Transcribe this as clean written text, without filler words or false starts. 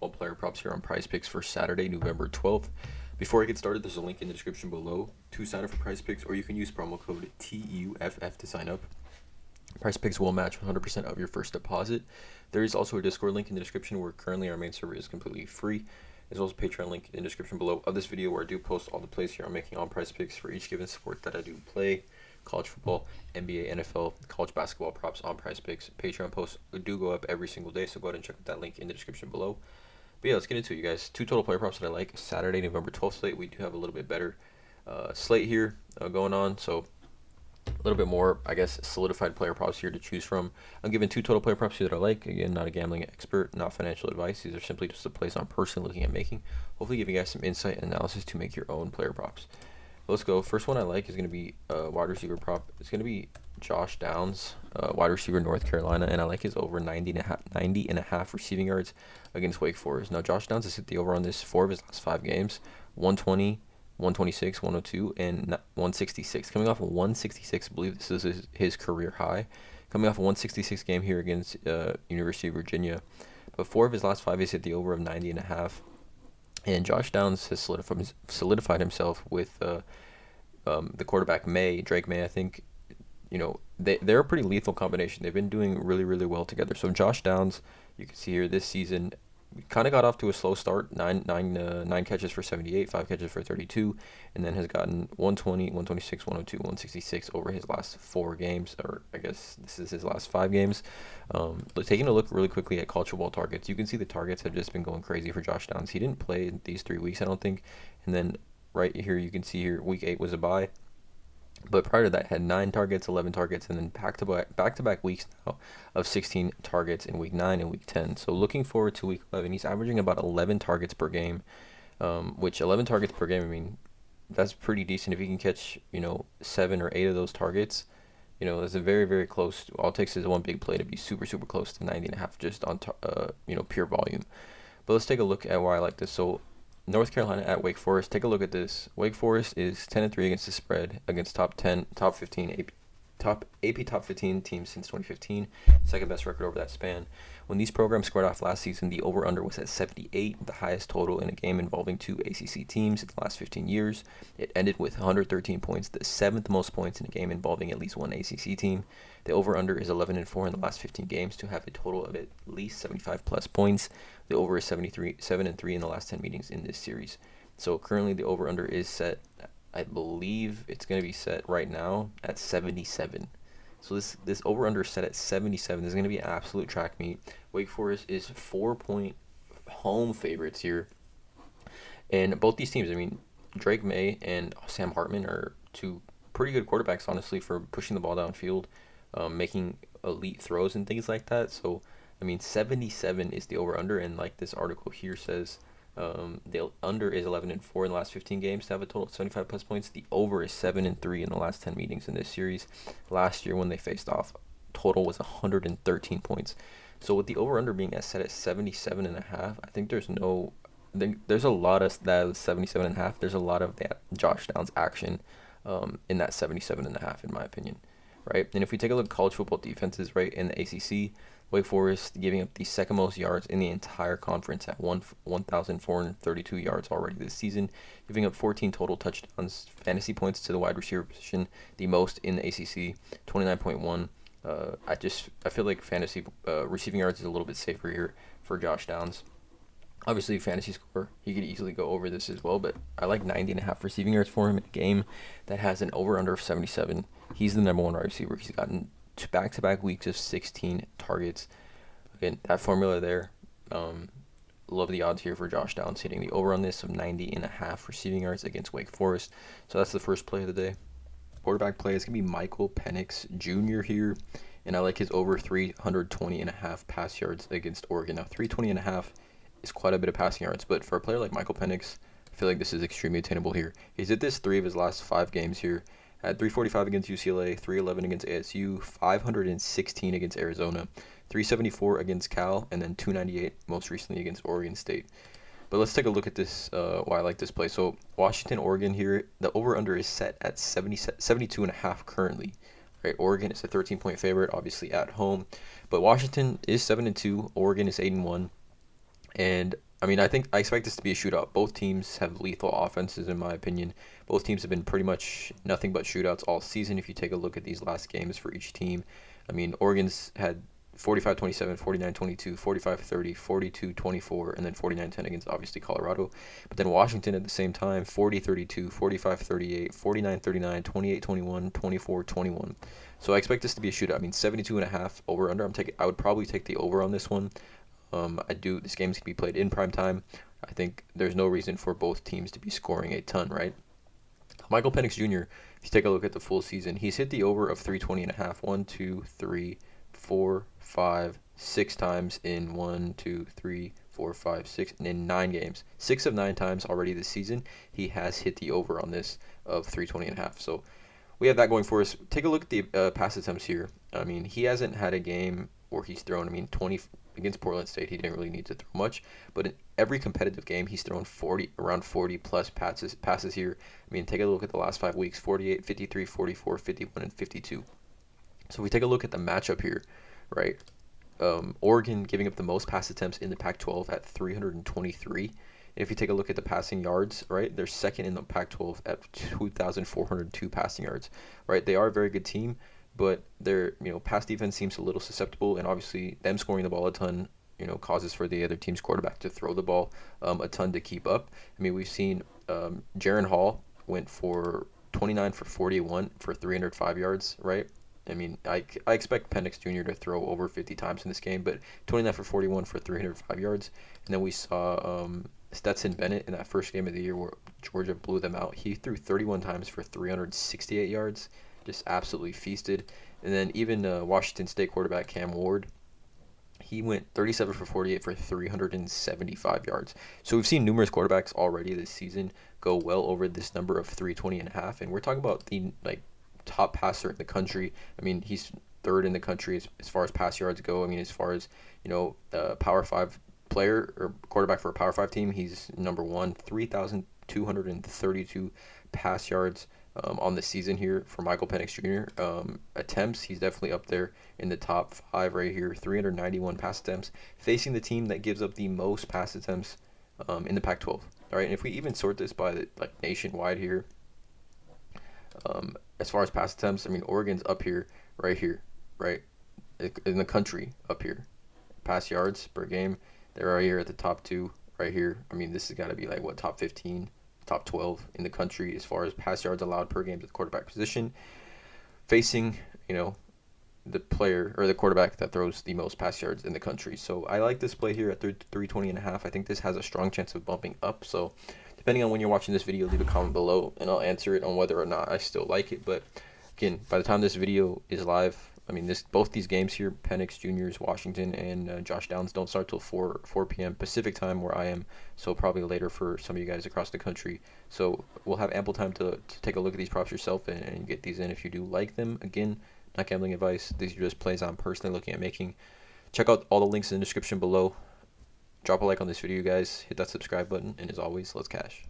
All player props here on PrizePicks for Saturday, November 12th. Before I get started, there's a link in the description below to sign up for PrizePicks, or you can use promo code TUFF to sign up. PrizePicks will match 100% of your first deposit. There is also a Discord link in the description where currently our main server is completely free, as well as a Patreon link in the description below of this video where I do post all the plays here I'm making on PrizePicks for each given sport that I do play. College football, NBA, NFL, college basketball props on PrizePicks. Patreon posts do go up every single day, so go ahead and check out that link in the description below. But yeah, let's get into it, you guys. Two total player props that I like. Saturday, November 12th slate. We do have a little bit better slate here going on. So a little bit more, I guess, solidified player props here to choose from. I'm giving two total player props here that I like. Again, not a gambling expert, not financial advice. These are simply just the plays I'm personally looking at making. Hopefully giving you guys some insight and analysis to make your own player props. Let's go. First one I like is going to be a wide receiver prop. It's going to be Josh Downs, wide receiver, North Carolina, and I like his over 90 and a half receiving yards against Wake Forest. Now, Josh Downs has hit the over on this 4 of his last 5 games, 120, 126, 102, and 166. Coming off a 166, I believe this is his career high. Coming off a 166 game here against University of Virginia. But 4 of his last 5, he's hit the over of 90 and a half. And Josh Downs has solidified himself with the quarterback Drake May. I think, they're a pretty lethal combination. They've been doing really, really well together. So Josh Downs, you can see here this season, kind of got off to a slow start. Nine catches for 78, 5 catches for 32, and then has gotten 120, 126, 102, 166 over his last 4 games, or I guess this is his last 5 games. Taking a look really quickly at college football targets, you can see the targets have just been going crazy for Josh Downs. He didn't play in these 3 weeks, I don't think, and then right here you can see here week 8 was a bye. But prior to that, had 9 targets, 11 targets, and then back-to-back weeks now of 16 targets in week 9 and week 10. So looking forward to week 11, he's averaging about 11 targets per game, which 11 targets per game, I mean, that's pretty decent. If he can catch, 7 or 8 of those targets, that's a very, very close. All it takes is one big play to be super, super close to 90 and a half just on, pure volume. But let's take a look at why I like this. So North Carolina at Wake Forest. Take a look at this. Wake Forest is 10-3 against the spread against top 15 AP top 15 teams since 2015. Second best record over that span. When these programs squared off last season, the over/under was at 78, the highest total in a game involving 2 ACC teams in the last 15 years. It ended with 113 points, the 7th most points in a game involving at least one ACC team. The over/under is 11-4 in the last 15 games to have a total of at least 75 plus points. The over is 7-3 in the last 10 meetings in this series. So currently the over/under is set, I believe it's going to be set right now at 77. So this over/under is set at 77. This is going to be an absolute track meet. Wake Forest is 4-point home favorites here. And both these teams, I mean, Drake May and Sam Hartman are 2 pretty good quarterbacks, honestly, for pushing the ball downfield, making elite throws and things like that. So, I mean, 77 is the over/under, and like this article here says, the under is 11-4 in the last 15 games to have a total of 75 plus points. The over is 7-3 in the last 10 meetings in this series. Last year when they faced off, total was 113 points. So with the over/under being set at 77 and a half, I think there's a lot of that 77 and a half. There's a lot of that Josh Downs action in that 77 and a half, in my opinion, right? And if we take a look at college football defenses, right, in the ACC, Wake Forest giving up the second most yards in the entire conference at 1,432 yards already this season, giving up 14 total touchdowns, fantasy points to the wide receiver position, the most in the ACC, 29.1. I feel like fantasy receiving yards is a little bit safer here for Josh Downs. Obviously, fantasy score, he could easily go over this as well, but I like 90 and a half receiving yards for him in a game that has an over/under of 77. He's the number 1 wide receiver. He's gotten back-to-back weeks of 16 targets. Again, that formula there. Love the odds here for Josh Downs hitting the over on this of 90 and a half receiving yards against Wake Forest. So that's the first play of the day. Quarterback play is going to be Michael Penix Jr. here, and I like his over 320 and a half pass yards against Oregon. Now, 320 and a half is quite a bit of passing yards, but for a player like Michael Penix, I feel like this is extremely attainable here. He's hit this 3 of his last 5 games here. Had 345 against UCLA, 311 against ASU, 516 against Arizona, 374 against Cal, and then 298 most recently against Oregon State. But let's take a look at this, why I like this play. So Washington, Oregon here, the over/under is set at 72 and a half currently. Right, Oregon is a 13-point favorite, obviously at home, but Washington is 7-2, Oregon is 8-1. And I mean, I expect this to be a shootout. Both teams have lethal offenses, in my opinion. Both teams have been pretty much nothing but shootouts all season. If you take a look at these last games for each team, I mean, Oregon's had 45-27, 49-22, 45-30, 42-24, and then 49-10 against obviously Colorado. But then Washington at the same time, 40-32, 45-38, 49-39, 28-21, 24-21. So I expect this to be a shootout. I mean, 72.5 over under. I would probably take the over on this one. This game's gonna be played in prime time. I think there's no reason for both teams to be scoring a ton, right? Michael Penix Jr., if you take a look at the full season, he's hit the over of 320.5 1, 2, 3, 4, 5, 6 times in 1, 2, 3, 4, 5, 6 in 9 games. 6 of 9 times already this season, he has hit the over on this of 320.5. So we have that going for us. Take a look at the pass attempts here. I mean, he hasn't had a game where he's thrown, 20 against Portland State. He didn't really need to throw much, but in every competitive game, he's thrown around 40 plus passes here. I mean, take a look at the last 5 weeks: 48, 53, 44, 51, and 52. So if we take a look at the matchup here, right? Oregon giving up the most pass attempts in the Pac-12 at 323. And if you take a look at the passing yards, right, they're second in the Pac-12 at 2,402 passing yards, right? They are a very good team, but their pass defense seems a little susceptible, and obviously them scoring the ball a ton, causes for the other team's quarterback to throw the ball a ton to keep up. I mean, we've seen Jaron Hall went for 29 for 41 for 305 yards, right? I mean, I expect Penix Jr. to throw over 50 times in this game, but 29 for 41 for 305 yards. And then we saw Stetson Bennett in that first game of the year where Georgia blew them out. He threw 31 times for 368 yards, just absolutely feasted. And then even Washington State quarterback Cam Ward, he went 37 for 48 for 375 yards. So we've seen numerous quarterbacks already this season go well over this number of 320.5, and we're talking about the top passer in the country. I mean, he's third in the country as far as pass yards go. I mean, as far as Power 5 player or quarterback for a Power 5 team, he's number one, 3,232 pass yards on the season here for Michael Penix Jr. Attempts, he's definitely up there in the top 5 right here, 391 pass attempts, facing the team that gives up the most pass attempts in the Pac-12. All right, and if we even sort this by nationwide here, as far as pass attempts, I mean, Oregon's up here, right in the country up here. Pass yards per game, they're right here at the top 2 right here. I mean, this has got to be top 15, top 12 in the country as far as pass yards allowed per game to the quarterback position, facing the player or the quarterback that throws the most pass yards in the country. So I like this play here at 320.5. I think this has a strong chance of bumping up. So depending on when you're watching this video, leave a comment below and I'll answer it on whether or not I still like it. But again, by the time this video is live, I mean, both these games here, Penix Jr.'s Washington and Josh Downs, don't start till 4 p.m. Pacific time where I am, so probably later for some of you guys across the country. So we'll have ample time to take a look at these props yourself and get these in if you do like them. Again, not gambling advice. These are just plays I'm personally looking at making. Check out all the links in the description below. Drop a like on this video, guys. Hit that subscribe button, and as always, let's cash.